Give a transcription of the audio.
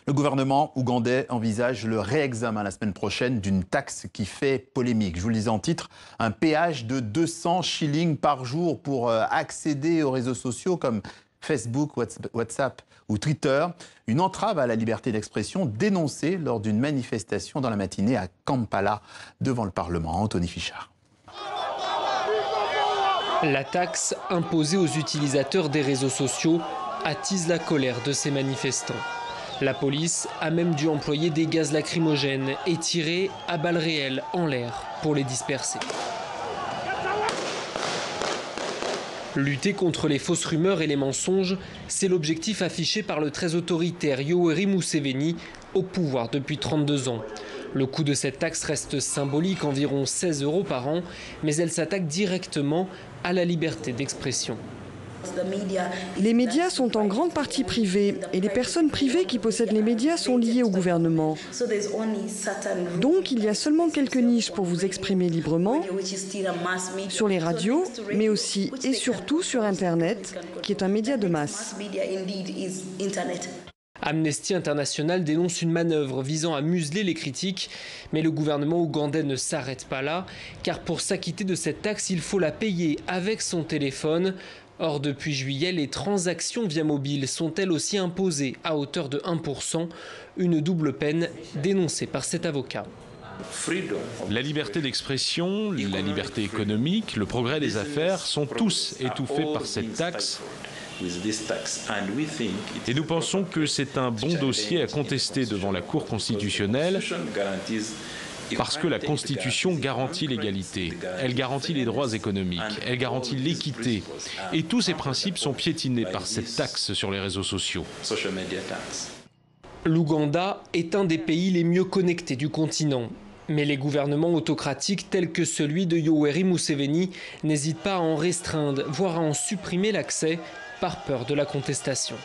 Le gouvernement ougandais envisage le réexamen la semaine prochaine d'une taxe qui fait polémique. Je vous le disais en titre, un péage de 200 shillings par jour pour accéder aux réseaux sociaux comme Facebook, WhatsApp ou Twitter. Une entrave à la liberté d'expression dénoncée lors d'une manifestation dans la matinée à Kampala devant le Parlement. Anthony Fichard. La taxe imposée aux utilisateurs des réseaux sociaux attise la colère de ces manifestants. La police a même dû employer des gaz lacrymogènes et tirer à balles réelles en l'air pour les disperser. Lutter contre les fausses rumeurs et les mensonges, c'est l'objectif affiché par le très autoritaire Yoweri Museveni, au pouvoir depuis 32 ans. Le coût de cette taxe reste symbolique, environ 16 € par an, mais elle s'attaque directement à la liberté d'expression. Les médias sont en grande partie privés et les personnes privées qui possèdent les médias sont liées au gouvernement. Donc il y a seulement quelques niches pour vous exprimer librement sur les radios, mais aussi et surtout sur Internet, qui est un média de masse. Amnesty International dénonce une manœuvre visant à museler les critiques, mais le gouvernement ougandais ne s'arrête pas là, car pour s'acquitter de cette taxe, il faut la payer avec son téléphone. Or, depuis juillet, les transactions via mobile sont elles aussi imposées à hauteur de 1%, une double peine dénoncée par cet avocat. La liberté d'expression, la liberté économique, le progrès des affaires sont tous étouffés par cette taxe. Et nous pensons que c'est un bon dossier à contester devant la Cour constitutionnelle parce que la Constitution garantit l'égalité, elle garantit les droits économiques, elle garantit l'équité. Et tous ces principes sont piétinés par cette taxe sur les réseaux sociaux. L'Ouganda est un des pays les mieux connectés du continent. Mais les gouvernements autocratiques tels que celui de Yoweri Museveni n'hésitent pas à en restreindre, voire à en supprimer l'accès par peur de la contestation.